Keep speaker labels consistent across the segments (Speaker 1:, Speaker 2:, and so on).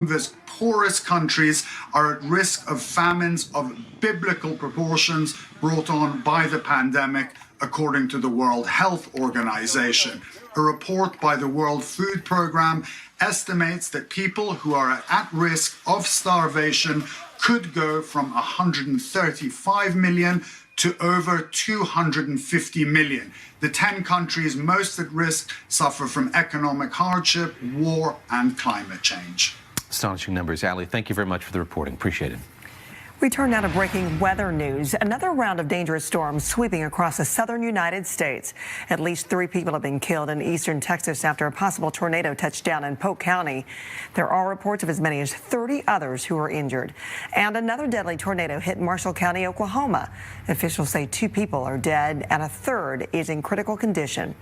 Speaker 1: The poorest countries are at risk of famines of biblical proportions brought on by the pandemic, according to the World Health Organization. A report by the World Food Programme estimates that people who are at risk of starvation could go from 135 million to over 250 million. The 10 countries most at risk suffer from economic hardship, war, and climate change.
Speaker 2: Astonishing numbers. Ali, thank you very much for the reporting. Appreciate it.
Speaker 3: We turn now to breaking weather news. Another round of dangerous storms sweeping across the southern United States. At least 3 people have been killed in eastern Texas after a possible tornado touched down in Polk County. There are reports of as many as 30 others who are injured. And another deadly tornado hit Marshall County, Oklahoma. Officials say 2 people are dead and a third is in critical condition.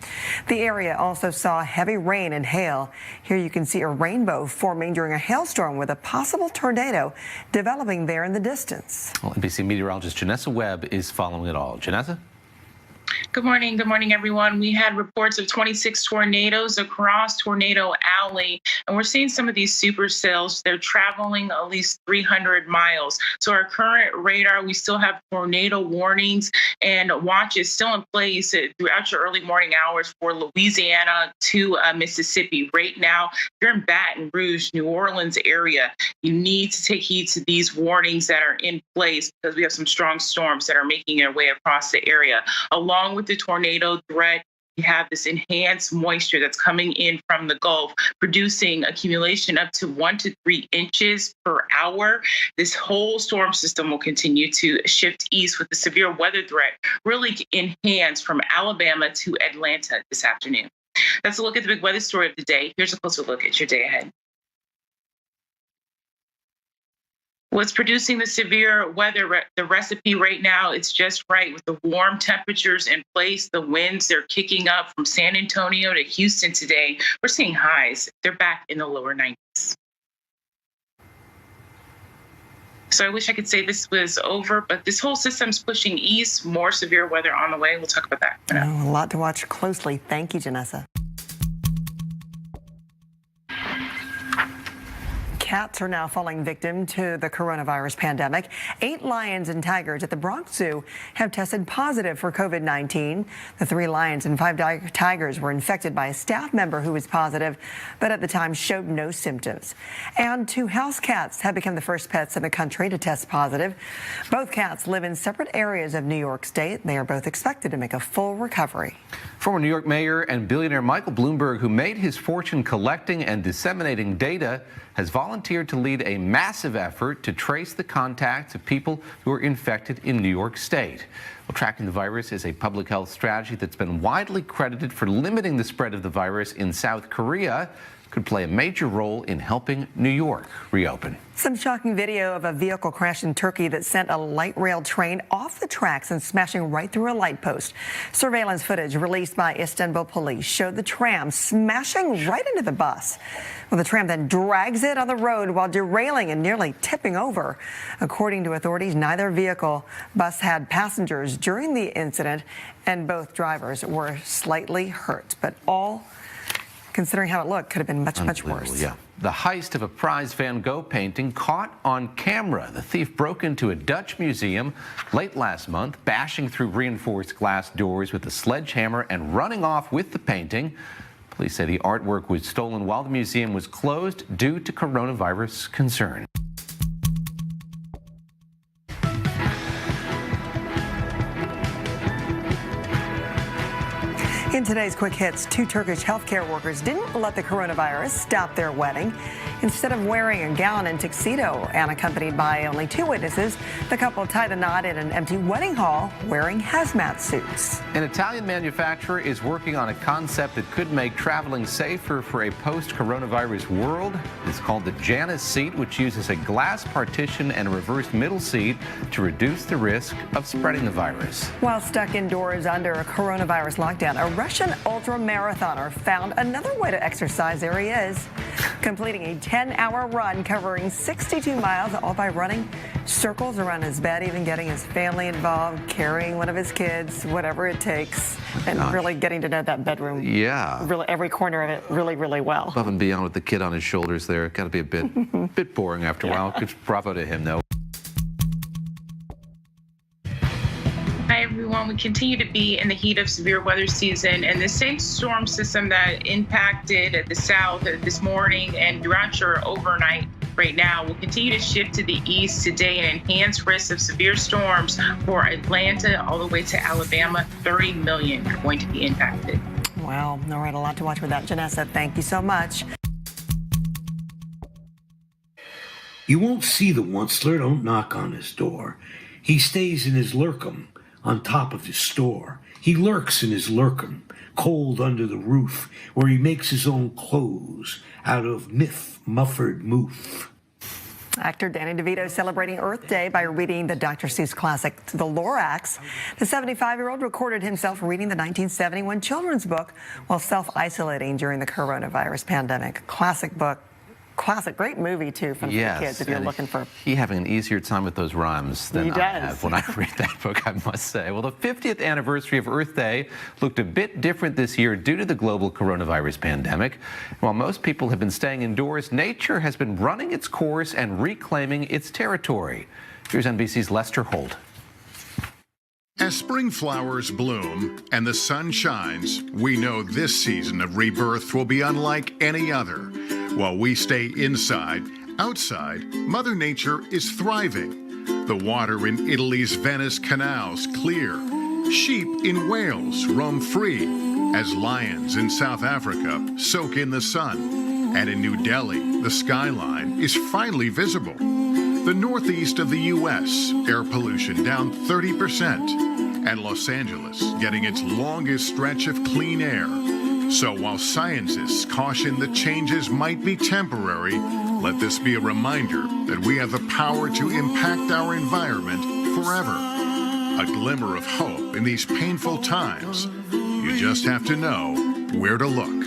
Speaker 3: The area also saw heavy rain and hail. Here you can see a rainbow forming during a hailstorm with a possible tornado developing there in the distance.
Speaker 2: Well, NBC meteorologist Janessa Webb is following it all. Janessa?
Speaker 4: Good morning, everyone. We had reports of 26 tornadoes across Tornado Alley, and we're seeing some of these supercells. They're traveling at least 300 miles. So our current radar, we still have tornado warnings and watch is still in place throughout your early morning hours for Louisiana to Mississippi. Right now, if you're in Baton Rouge, New Orleans area, you need to take heed to these warnings that are in place because we have some strong storms that are making their way across the area. Along with the tornado threat, we have this enhanced moisture that's coming in from the Gulf, producing accumulation up to 1 to 3 inches per hour. This whole storm system will continue to shift east with the severe weather threat really enhanced from Alabama to Atlanta this afternoon. That's a look at the big weather story of the day. Here's a closer look at your day ahead. What's producing the severe weather, the recipe right now, it's just right with the warm temperatures in place. The winds, they're kicking up from San Antonio to Houston today. We're seeing highs. They're back in the lower 90s. So I wish I could say this was over, but this whole system's pushing east, more severe weather on the way. We'll talk about that.
Speaker 3: Oh, a lot to watch closely. Thank you, Janessa. Cats are now falling victim to the coronavirus pandemic. 8 lions and tigers at the Bronx Zoo have tested positive for COVID-19. The 3 lions and 5 tigers were infected by a staff member who was positive, but at the time showed no symptoms. And 2 house cats have become the first pets in the country to test positive. Both cats live in separate areas of New York State. They are both expected to make a full recovery.
Speaker 2: Former New York Mayor and billionaire Michael Bloomberg, who made his fortune collecting and disseminating data, has volunteered to lead a massive effort to trace the contacts of people who are infected in New York State. Well, tracking the virus is a public health strategy that's been widely credited for limiting the spread of the virus in South Korea. Could play a major role in helping New York reopen.
Speaker 3: Some shocking video of a vehicle crash in Turkey that sent a light rail train off the tracks and smashing right through a light post. Surveillance footage released by Istanbul police showed the tram smashing right into the bus. Well, the tram then drags it on the road while derailing and nearly tipping over. According to authorities, neither bus had passengers during the incident, and both drivers were slightly hurt, but all, considering how it looked, could have been much, much worse.
Speaker 2: Yeah. The heist of a prize Van Gogh painting caught on camera. The thief broke into a Dutch museum late last month, bashing through reinforced glass doors with a sledgehammer and running off with the painting. Police say the artwork was stolen while the museum was closed due to coronavirus concern.
Speaker 3: In today's Quick Hits, 2 Turkish healthcare workers didn't let the coronavirus stop their wedding. Instead of wearing a gown and tuxedo and accompanied by only 2 witnesses, the couple tied a knot in an empty wedding hall wearing hazmat suits.
Speaker 2: An Italian manufacturer is working on a concept that could make traveling safer for a post-coronavirus world. It's called the Janus seat, which uses a glass partition and a reversed middle seat to reduce the risk of spreading the virus.
Speaker 3: While stuck indoors under a coronavirus lockdown, a Russian ultra-marathoner found another way to exercise. There he is, completing a 10-hour run covering 62 miles, all by running circles around his bed, even getting his family involved, carrying one of his kids, whatever it takes, and really getting to know that bedroom.
Speaker 2: Yeah.
Speaker 3: Really, every corner of it really, really well.
Speaker 2: Above and beyond with the kid on his shoulders there. Got to be a bit boring after a while. Good, bravo to him, though.
Speaker 4: Hi, everyone. We continue to be in the heat of severe weather season, and the same storm system that impacted the south this morning and throughout your overnight right now will continue to shift to the east today and enhance risk of severe storms for Atlanta all the way to Alabama. 30 million are going to be impacted.
Speaker 3: Wow. All right. A lot to watch with that. Janessa, thank you so much.
Speaker 5: You won't see the Onceler, don't knock on his door. He stays in his lurkum on top of his store. He lurks in his lurkum, cold under the roof, where he makes his own clothes out of mufford moof.
Speaker 3: Actor Danny DeVito celebrating Earth Day by reading the Dr. Seuss classic, The Lorax. The 75-year-old recorded himself reading the 1971 children's book while self-isolating during the coronavirus pandemic. Classic book. Classic, great movie too from the kids if you're looking for.
Speaker 2: He having an easier time with those rhymes than I have when I read that book, I must say. Well, the 50th anniversary of Earth Day looked a bit different this year due to the global coronavirus pandemic. While most people have been staying indoors, nature has been running its course and reclaiming its territory. Here's NBC's Lester Holt.
Speaker 6: As spring flowers bloom and the sun shines, we know this season of rebirth will be unlike any other. While we stay inside, outside, Mother Nature is thriving. The water in Italy's Venice canals clear. Sheep in Wales roam free as lions in South Africa soak in the sun. And in New Delhi, the skyline is finally visible. The northeast of the U.S., air pollution down 30%, and Los Angeles getting its longest stretch of clean air. So while scientists caution the changes might be temporary, let this be a reminder that we have the power to impact our environment forever. A glimmer of hope in these painful times. You just have to know where to look.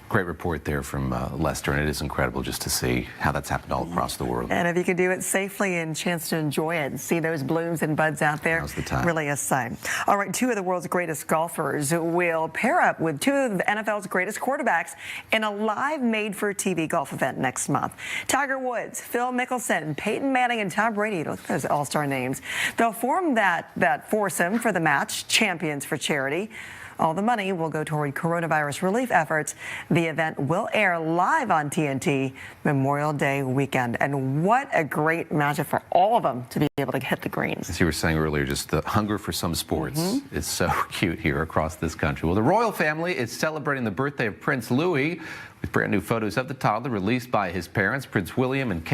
Speaker 2: Great report there from Lester, and it is incredible just to see how that's happened all across the world.
Speaker 3: And if you can do it safely and chance to enjoy it and see those blooms and buds out there,
Speaker 2: now's the time.
Speaker 3: Really a sign. All right, two of the world's greatest golfers will pair up with two of the NFL's greatest quarterbacks in a live made-for-TV golf event next month. Tiger Woods, Phil Mickelson, Peyton Manning, and Tom Brady, look at those all-star names. They'll form that foursome for the match, Champions for Charity. All the money will go toward coronavirus relief efforts. The event will air live on TNT Memorial Day weekend. And what a great matchup for all of them to be able to hit the greens.
Speaker 2: As you were saying earlier, just the hunger for some sports is so cute here across this country. Well, the royal family is celebrating the birthday of Prince Louis with brand new photos of the toddler released by his parents, Prince William and Kate.